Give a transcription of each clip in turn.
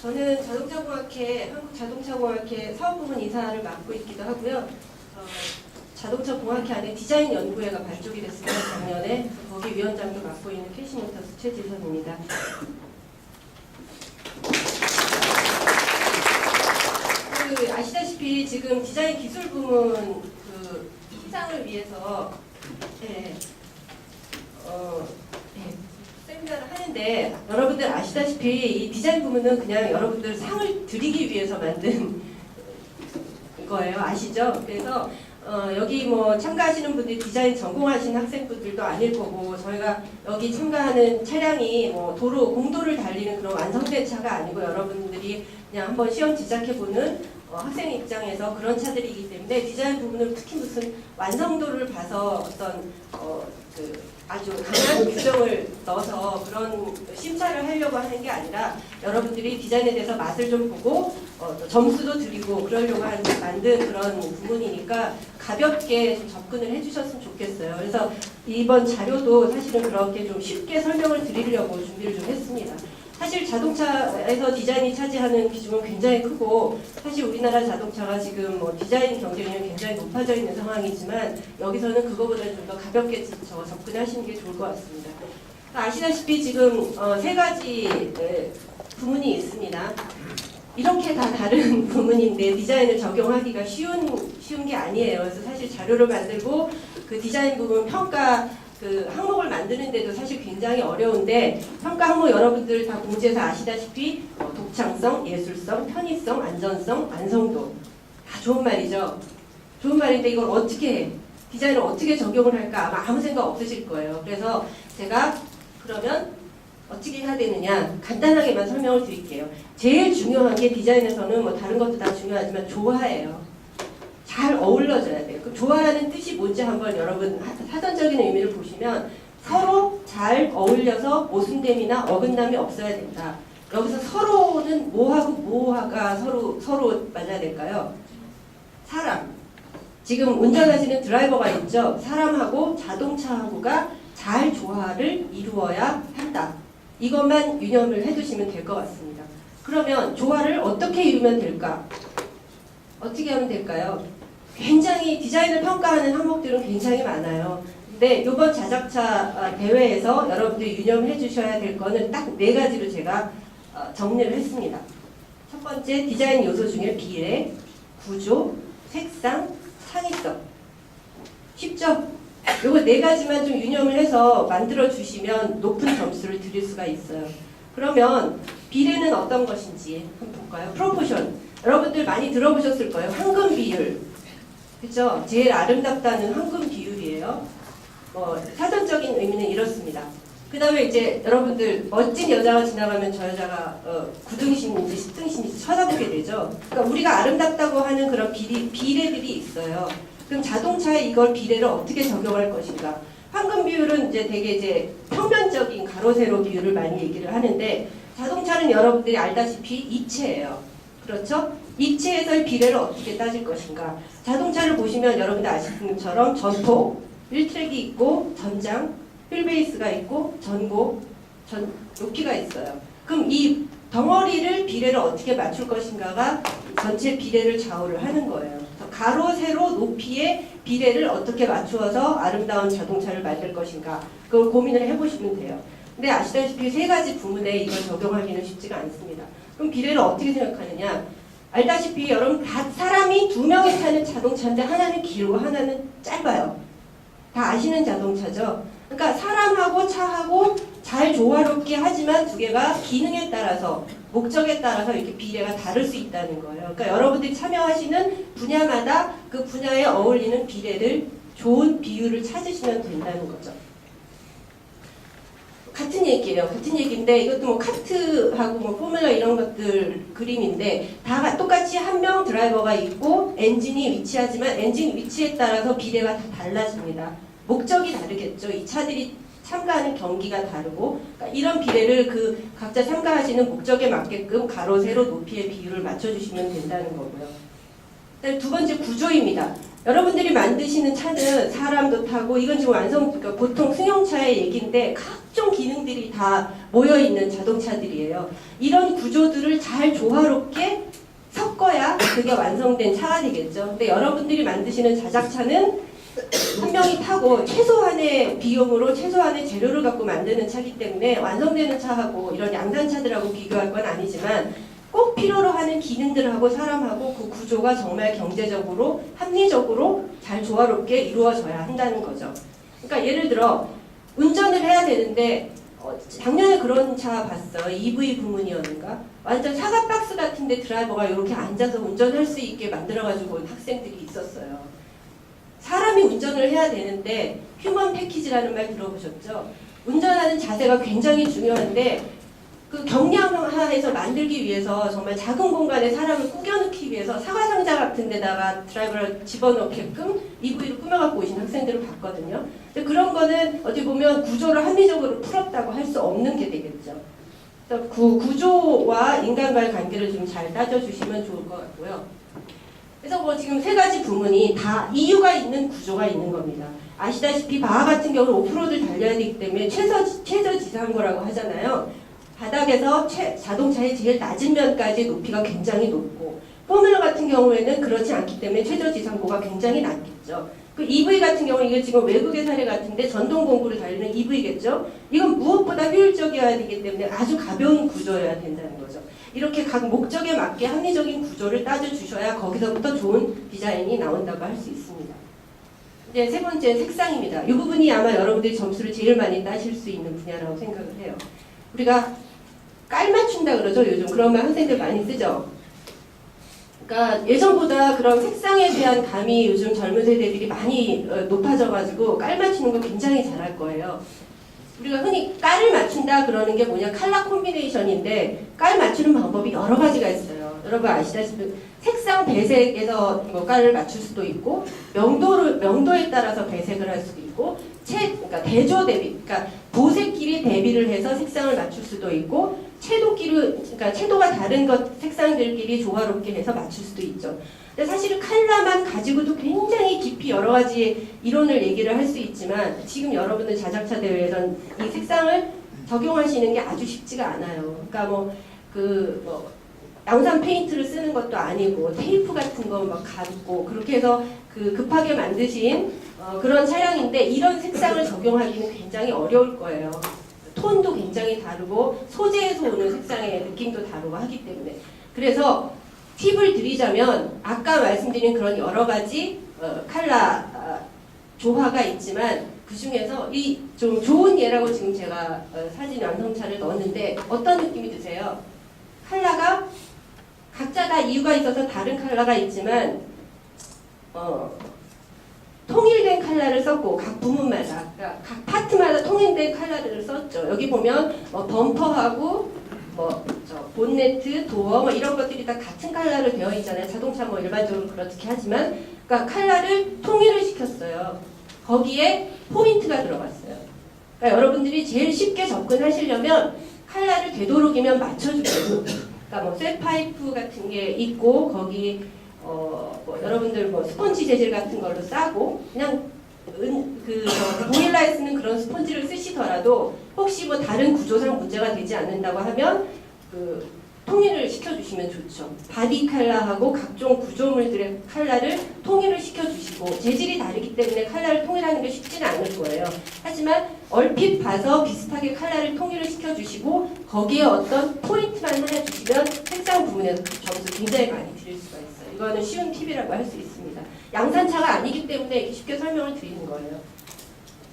저는 자동차공학회, 한국자동차공학회 사업부문 이사를 맡고 있기도 하고요. 자동차공학회 안에 디자인 연구회가 발족이 됐습니다. 작년에 거기 위원장도 맡고 있는 캐시모터스 최지선입니다. 아시다시피 지금 디자인 기술 부문 시장을 위해서 세미나를 하는데, 여러분들 아시다시피 이 디자인 부문은 그냥 여러분들 상을 드리기 위해서 만든 거예요. 아시죠? 그래서 여기 뭐 참가하시는 분들이 디자인 전공하신 학생분들도 아닐 거고, 저희가 여기 참가하는 차량이 뭐 공도를 달리는 그런 완성된 차가 아니고 여러분들이 그냥 한번 시험 지작해보는 학생 입장에서 그런 차들이기 때문에 디자인 부분을 특히 무슨 완성도를 봐서 어떤 아주 강한 규정을 넣어서 그런 심사를 하려고 하는 게 아니라, 여러분들이 디자인에 대해서 맛을 좀 보고 점수도 드리고 그러려고 만든 그런 부문이니까 가볍게 좀 접근을 해주셨으면 좋겠어요. 그래서 이번 자료도 사실은 그렇게 좀 쉽게 설명을 드리려고 준비를 좀 했습니다. 사실 자동차에서 디자인이 차지하는 비중은 굉장히 크고, 사실 우리나라 자동차가 지금 뭐 디자인 경쟁력이 굉장히 높아져 있는 상황이지만, 여기서는 그거보다 좀 더 가볍게 접근하시는 게 좋을 것 같습니다. 아시다시피 지금 세 가지 부문이 있습니다. 이렇게 다 다른 부문인데 디자인을 적용하기가 쉬운 게 아니에요. 그래서 사실 자료를 만들고 그 디자인 부분 평가 항목을 만드는데도 사실 굉장히 어려운데, 평가 항목 여러분들 다 공지에서 아시다시피 독창성, 예술성, 편의성, 안전성, 완성도, 다 좋은 말이죠. 좋은 말인데 이걸 어떻게 해? 디자인을 어떻게 적용을 할까? 아마 아무 생각 없으실 거예요. 그래서 제가 그러면 어떻게 해야 되느냐 간단하게만 설명을 드릴게요. 제일 중요한 게 디자인에서는 뭐 다른 것도 다 중요하지만 조화예요. 잘 어울러져야 돼요. 그 조화라는 뜻이 뭔지 한번 여러분 사전적인 의미를 보시면, 서로 잘 어울려서 모순됨이나 어긋남이 없어야 된다. 여기서 서로는 뭐하고 뭐가 서로 맞아야 될까요? 사람. 지금 운전하시는 드라이버가 있죠. 사람하고 자동차하고가 잘 조화를 이루어야 한다. 이것만 유념을 해두시면 될 것 같습니다. 그러면 조화를 어떻게 이루면 될까? 어떻게 하면 될까요? 굉장히 디자인을 평가하는 항목들은 굉장히 많아요. 근데 이번 자작차 대회에서 여러분들이 유념해 주셔야 될 거는 딱 4가지로 제가 정리를 했습니다. 첫 번째, 디자인 요소 중에 비례, 구조, 색상, 창의성. 쉽죠? 요거 4가지만 좀 유념을 해서 만들어 주시면 높은 점수를 드릴 수가 있어요. 그러면 비례는 어떤 것인지 한번 볼까요? 프로포션. 여러분들 많이 들어보셨을 거예요. 황금 비율. 그죠? 제일 아름답다는 황금 비율이에요. 사전적인 의미는 이렇습니다. 그 다음에 이제 여러분들 멋진 여자가 지나가면 저 여자가 9등신인지 10등신인지 쳐다보게 되죠. 그러니까 우리가 아름답다고 하는 그런 비례들이 있어요. 그럼 자동차에 이걸 비례를 어떻게 적용할 것인가? 황금 비율은 이제 되게 이제 평면적인 가로 세로 비율을 많이 얘기를 하는데, 자동차는 여러분들이 알다시피 이체예요. 그렇죠? 이체에서의 비례를 어떻게 따질 것인가? 자동차를 보시면 여러분들 아시는 것처럼 전폭, 1트랙이 있고 전장, 휠베이스가 있고 전고, 높이가 있어요. 그럼 이 덩어리를 비례를 어떻게 맞출 것인가가 전체 비례를 좌우를 하는 거예요. 가로, 세로, 높이의 비례를 어떻게 맞추어서 아름다운 자동차를 만들 것인가, 그걸 고민을 해보시면 돼요. 근데 아시다시피 3가지 부문에 이걸 적용하기는 쉽지가 않습니다. 그럼 비례를 어떻게 생각하느냐? 알다시피 여러분 사람이 2명이 타는 자동차인데 하나는 길고 하나는 짧아요. 다 아시는 자동차죠? 그러니까 사람하고 차하고 잘 조화롭게 하지만 2개가 기능에 따라서, 목적에 따라서 이렇게 비례가 다를 수 있다는 거예요. 그러니까 여러분들이 참여하시는 분야마다 그 분야에 어울리는 비례를, 좋은 비율을 찾으시면 된다는 거죠. 같은 얘기예요. 같은 얘기인데 이것도 뭐 카트하고 뭐 포뮬러 이런 것들 그림인데, 다 똑같이 한 명 드라이버가 있고 엔진이 위치하지만 엔진 위치에 따라서 비례가 다 달라집니다. 목적이 다르겠죠. 이 차들이 참가하는 경기가 다르고, 그러니까 이런 비례를 각자 참가하시는 목적에 맞게끔 가로, 세로, 높이의 비율을 맞춰주시면 된다는 거고요. 그다음에 두 번째 구조입니다. 여러분들이 만드시는 차는 사람도 타고 이건 지금 그러니까 보통 승용차의 얘기인데 각종 기능들이 다 모여있는 자동차들이에요. 이런 구조들을 잘 조화롭게 섞어야 그게 완성된 차가 되겠죠. 근데 여러분들이 만드시는 자작차는 한 명이 타고 최소한의 비용으로 최소한의 재료를 갖고 만드는 차기 때문에 완성되는 차하고 이런 양산차들하고 비교할 건 아니지만 꼭 필요로 하는 기능들하고 사람하고 그 구조가 정말 경제적으로 합리적으로 잘 조화롭게 이루어져야 한다는 거죠. 그러니까 예를 들어 운전을 해야 되는데 작년에 그런 차 봤어요. EV 부문이었는가? 완전 사과 박스 같은데 드라이버가 이렇게 앉아서 운전할 수 있게 만들어가지고 온 학생들이 있었어요. 사람이 운전을 해야 되는데 휴먼 패키지라는 말 들어보셨죠? 운전하는 자세가 굉장히 중요한데 그 경량화해서 만들기 위해서 정말 작은 공간에 사람을 꾸겨넣기 위해서 사과 상자 같은 데다가 드라이버를 집어넣게끔 EV로 꾸며갖고 오신 학생들을 봤거든요. 근데 그런 거는 어떻게 보면 구조를 합리적으로 풀었다고 할 수 없는 게 되겠죠. 그래서 그 구조와 인간과의 관계를 좀 잘 따져주시면 좋을 것 같고요. 그래서 뭐 지금 세 가지 부문이 다 이유가 있는 구조가 있는 겁니다. 아시다시피 바하 같은 경우는 오프로드를 달려야 되기 때문에 최저지상고라고 하잖아요. 바닥에서 자동차의 제일 낮은 면까지 높이가 굉장히 높고 포뮬러 같은 경우에는 그렇지 않기 때문에 최저지상고가 굉장히 낮겠죠. 그 EV 같은 경우는 이게 지금 외국의 사례 같은데 전동 공구를 달리는 EV겠죠. 이건 무엇보다 효율적이어야 되기 때문에 아주 가벼운 구조여야 된다는 거죠. 이렇게 각 목적에 맞게 합리적인 구조를 따져주셔야 거기서부터 좋은 디자인이 나온다고 할 수 있습니다. 이제 세 번째 색상입니다. 이 부분이 아마 여러분들이 점수를 제일 많이 따실 수 있는 분야라고 생각을 해요. 우리가 깔맞춘다 그러죠. 요즘 그런 말 학생들 많이 쓰죠. 그러니까 예전보다 그런 색상에 대한 감이 요즘 젊은 세대들이 많이 높아져가지고 깔 맞추는 거 굉장히 잘할 거예요. 우리가 흔히 깔을 맞춘다 그러는 게 뭐냐, 컬러 콤비네이션인데 깔 맞추는 방법이 여러 가지가 있어요. 여러분 아시다시피 색상 배색에서 뭐 깔을 맞출 수도 있고 명도에 따라서 배색을 할 수도 있고 그러니까 대조 대비, 그러니까 도색끼리 대비를 해서 색상을 맞출 수도 있고 그러니까 채도가 다른 색상들끼리 조화롭게 해서 맞출 수도 있죠. 근데 사실 컬러만 가지고도 굉장히 깊이 여러 가지 이론을 얘기를 할 수 있지만 지금 여러분들 자작차 대회에선 이 색상을 적용하시는 게 아주 쉽지가 않아요. 그러니까 양산 페인트를 쓰는 것도 아니고 테이프 같은 거 막 감고 그렇게 해서 급하게 만드신 그런 차량인데 이런 색상을 적용하기는 굉장히 어려울 거예요. 톤도 굉장히 다르고 소재에서 오는 색상의 느낌도 다르고 하기 때문에 그래서 팁을 드리자면 아까 말씀드린 그런 여러 가지 컬러 조화가 있지만 그 중에서 이 좀 좋은 예라고 지금 제가 사진 완성차를 넣었는데 어떤 느낌이 드세요? 컬러가 각자 다 이유가 있어서 다른 컬러가 있지만 통일된 컬러를 썼고 각 부문마다 그러니까 각 파트마다 통일된 컬러를 썼죠. 여기 보면 범퍼하고 본네트, 도어 이런 것들이 다 같은 컬러로 되어 있잖아요. 자동차 일반적으로 그렇게 하지만 그러니까 컬러를 통일을 시켰어요. 거기에 포인트가 들어갔어요. 그러니까 여러분들이 제일 쉽게 접근하시려면 컬러를 되도록이면 맞춰주고 그러니까 쇠파이프 같은 게 있고 거기 여러분들 스펀지 재질 같은 걸로 싸고 그냥 보일러에 쓰는 그런 스펀지를 쓰시더라도 혹시 다른 구조상 문제가 되지 않는다고 하면 통일을 시켜주시면 좋죠. 바디 컬러하고 각종 구조물들의 컬러를 통일을 시켜주시고 재질이 다르기 때문에 컬러를 통일하는 게 쉽지는 않을 거예요. 하지만 얼핏 봐서 비슷하게 컬러를 통일을 시켜주시고 거기에 어떤 포인트만 하나 주시면 색상 부분에서 점수 굉장히 많이 드릴 수가 있어요. 이거는 쉬운 팁이라고 할 수 있습니다. 양산차가 아니기 때문에 이렇게 쉽게 설명을 드리는 거예요.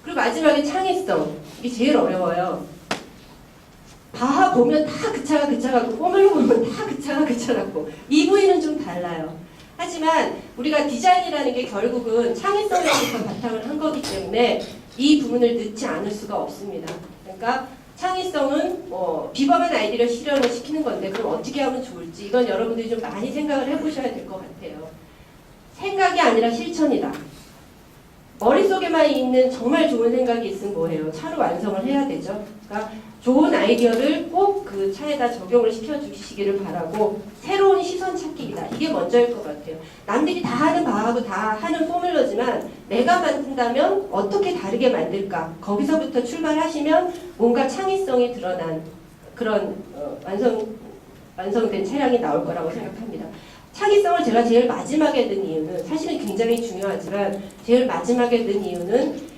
그리고 마지막에 창의성. 이게 제일 어려워요. 바하 보면 다 그 차가 그 차 같고 포뮬러 보면 다 그 차가 그 차 같고 EV는 좀 달라요. 하지만 우리가 디자인이라는 게 결국은 창의성에서 바탕을 한 거기 때문에 이 부분을 넣지 않을 수가 없습니다. 그러니까 창의성은 비범한 아이디어를 실현을 시키는 건데 그럼 어떻게 하면 좋을지 이건 여러분들이 좀 많이 생각을 해보셔야 될 것 같아요. 생각이 아니라 실천이다. 머릿속에만 있는 정말 좋은 생각이 있으면 뭐해요? 차로 완성을 해야 되죠. 그러니까 좋은 아이디어를 꼭 그 차에다 적용을 시켜주시기를 바라고 새로운 시선 찾기이다. 이게 먼저일 것 같아요. 남들이 다 하는 바하고 다 하는 포뮬러지만 내가 만든다면 어떻게 다르게 만들까? 거기서부터 출발하시면 뭔가 창의성이 드러난 그런 완성된 차량이 나올 거라고 생각합니다. 창의성을 제가 제일 마지막에 든 이유는 사실은 굉장히 중요하지만 제일 마지막에 든 이유는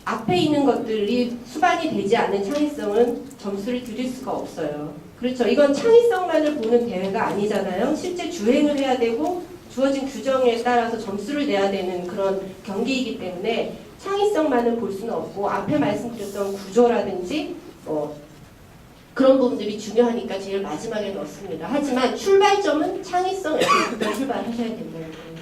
앞에 있는 것들이 수반이 되지 않는 창의성은 점수를 드릴 수가 없어요. 그렇죠. 이건 창의성만을 보는 대회가 아니잖아요. 실제 주행을 해야 되고 주어진 규정에 따라서 점수를 내야 되는 그런 경기이기 때문에 창의성만을 볼 수는 없고 앞에 말씀드렸던 구조라든지 그런 부분들이 중요하니까 제일 마지막에 넣었습니다. 하지만 출발점은 창의성에서부터 출발하셔야 된다는 거예요.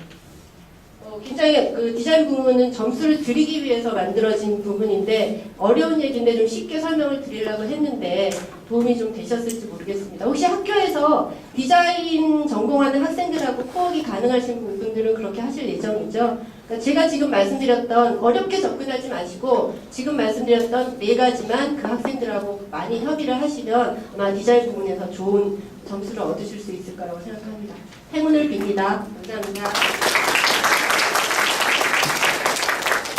굉장히 그 디자인 부분은 점수를 드리기 위해서 만들어진 부분인데 어려운 얘기인데 좀 쉽게 설명을 드리려고 했는데 도움이 좀 되셨을지 모르겠습니다. 혹시 학교에서 디자인 전공하는 학생들하고 코업이 가능하신 분들은 그렇게 하실 예정이죠? 그러니까 제가 지금 말씀드렸던 어렵게 접근하지 마시고 지금 말씀드렸던 4가지만 그 학생들하고 많이 협의를 하시면 아마 디자인 부분에서 좋은 점수를 얻으실 수 있을 거라고 생각합니다. 행운을 빕니다. 감사합니다.